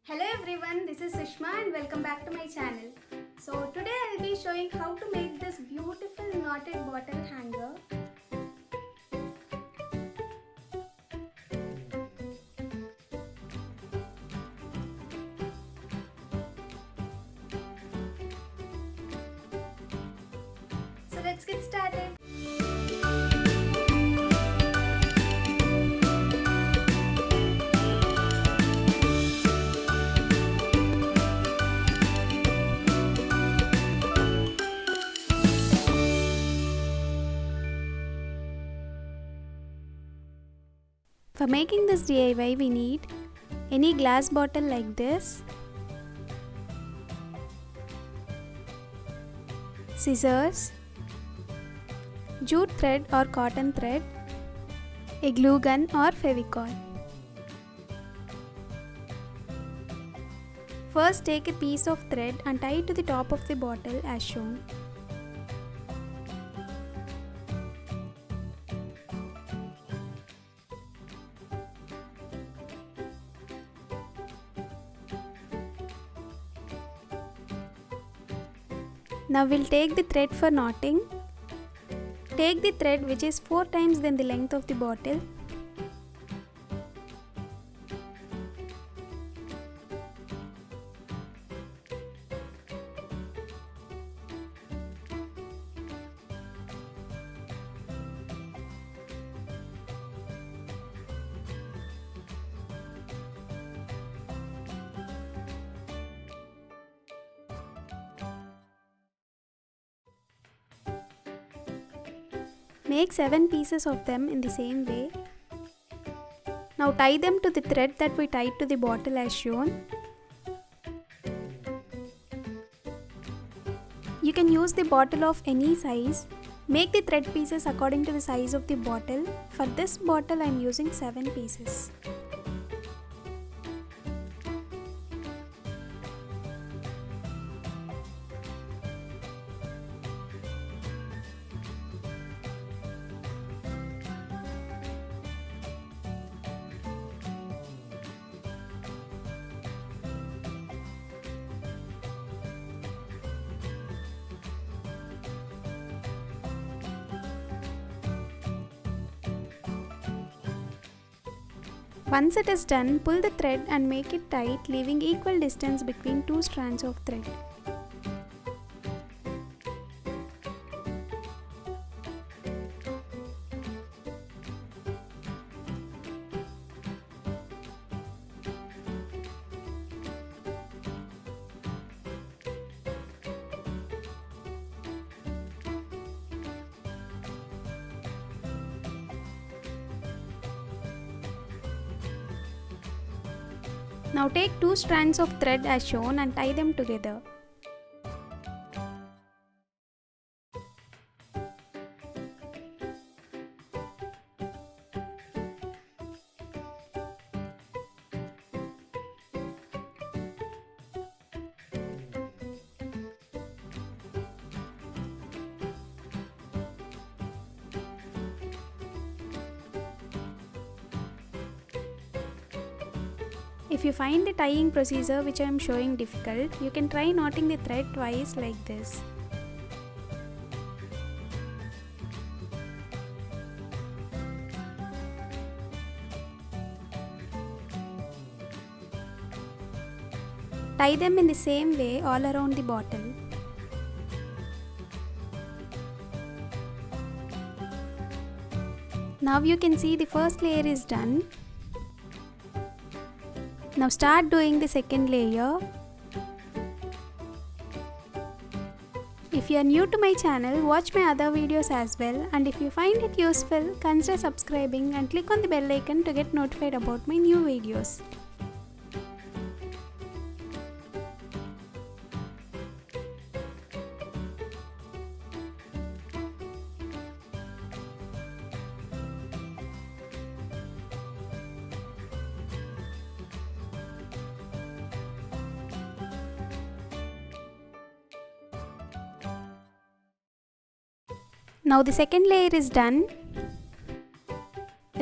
Hello everyone, this is Sushma and welcome back to my channel. So today I will be showing how to make this beautiful knotted bottle hanger. So let's get started. For making this DIY we need any glass bottle like this, scissors, jute thread or cotton thread, a glue gun or Fevicol. First take a piece of thread and tie it to the top of the bottle as shown. Now we'll take the thread for knotting. Take the thread which is 4 times than the length of the bottle. Make 7 pieces of them in the same way. Now tie them to the thread that we tied to the bottle as shown. You can use the bottle of any size. Make the thread pieces according to the size of the bottle. For this bottle I am using 7 pieces. Once it is done, pull the thread and make it tight, leaving equal distance between 2 strands of thread. Now take 2 strands of thread as shown and tie them together. If you find the tying procedure which I am showing difficult, you can try knotting the thread twice like this. Tie them in the same way all around the bottle. Now you can see the first layer is done. Now start doing the second layer. If you are new to my channel, watch my other videos as well, and if you find it useful, consider subscribing and click on the bell icon to get notified about my new videos. Now the second layer is done.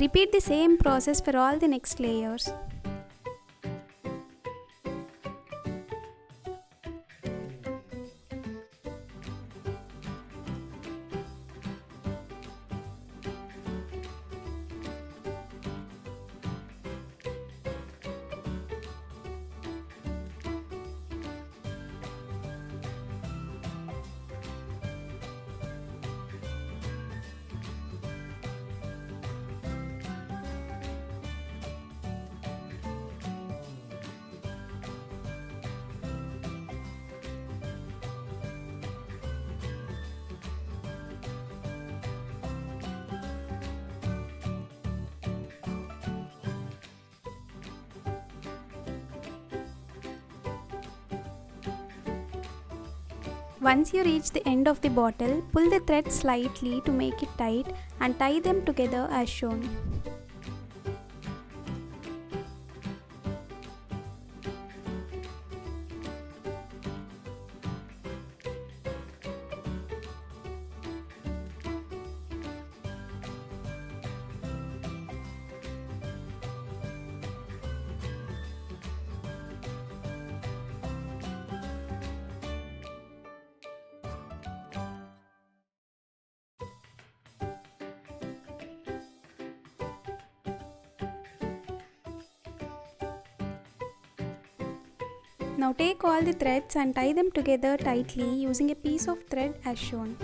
Repeat the same process for all the next layers. Once you reach the end of the bottle, pull the thread slightly to make it tight and tie them together as shown. Now take all the threads and tie them together tightly using a piece of thread as shown.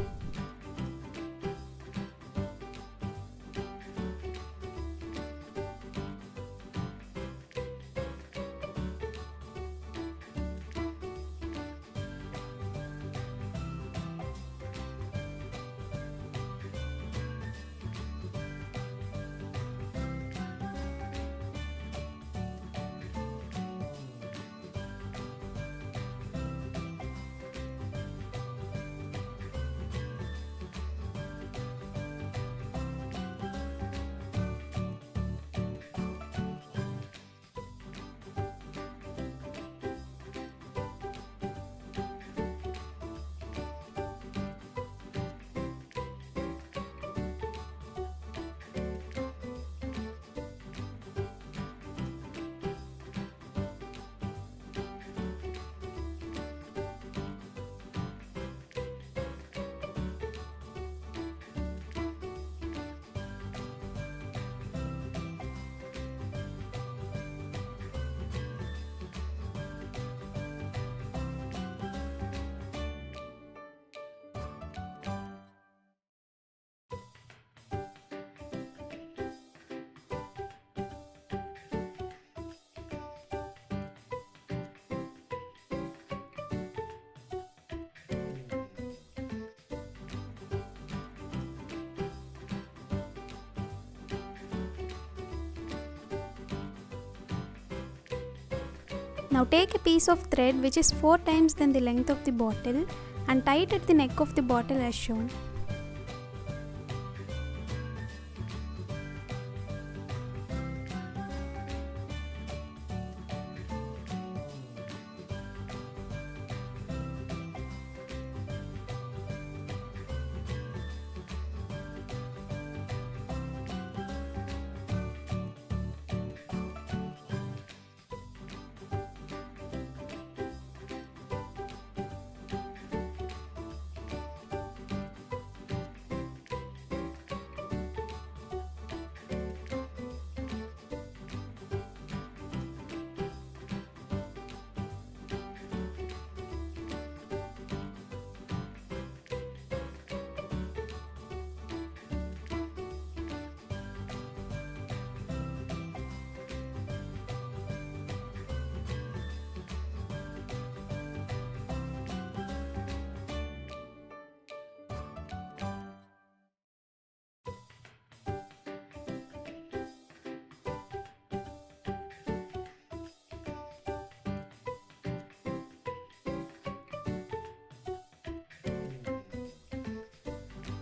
Now take a piece of thread which is 4 times than the length of the bottle and tie it at the neck of the bottle as shown.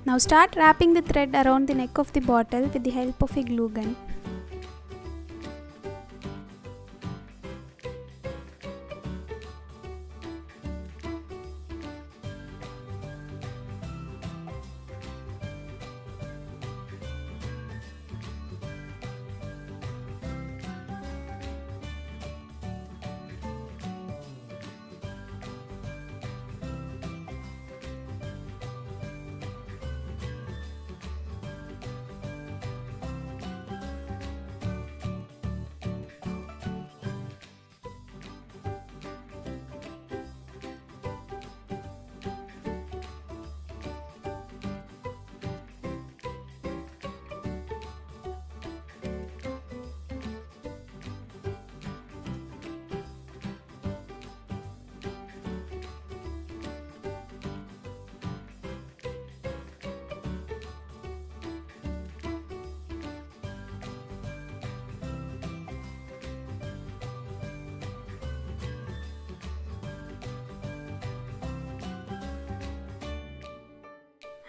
Now start wrapping the thread around the neck of the bottle with the help of a glue gun.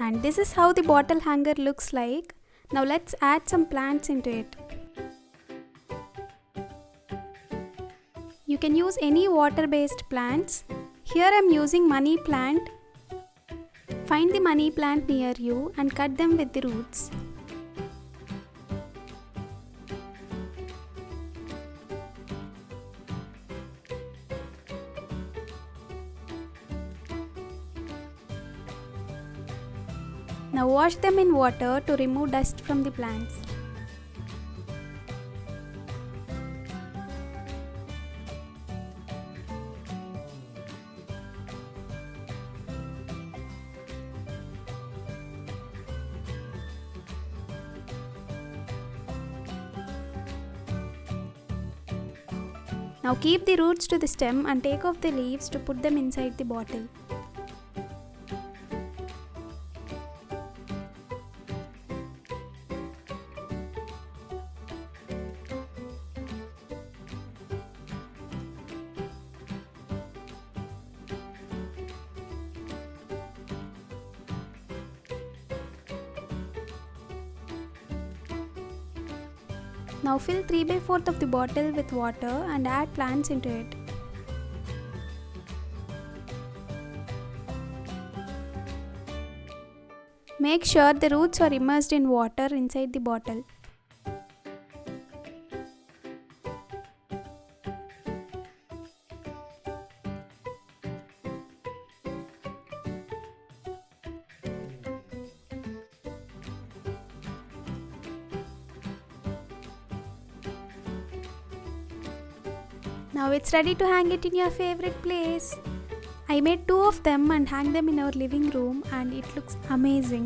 And this is how the bottle hanger looks like. Now let's add some plants into it. You can use any water-based plants. Here I am using money plant. Find the money plant near you and cut them with the roots. Now wash them in water to remove dust from the plants. Now keep the roots to the stem and take off the leaves to put them inside the bottle. Now fill 3/4 of the bottle with water and add plants into it. Make sure the roots are immersed in water inside the bottle. Now it's ready to hang it in your favorite place. I made 2 of them and hang them in our living room and it looks amazing.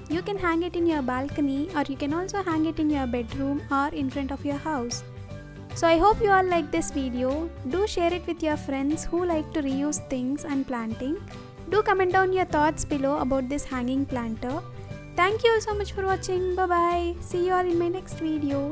You can hang it in your balcony or you can also hang it in your bedroom or in front of your house. So I hope you all like this video. Do share it with your friends who like to reuse things and planting. Do comment down your thoughts below about this hanging planter. Thank you all so much for watching. Bye bye. See you all in my next video.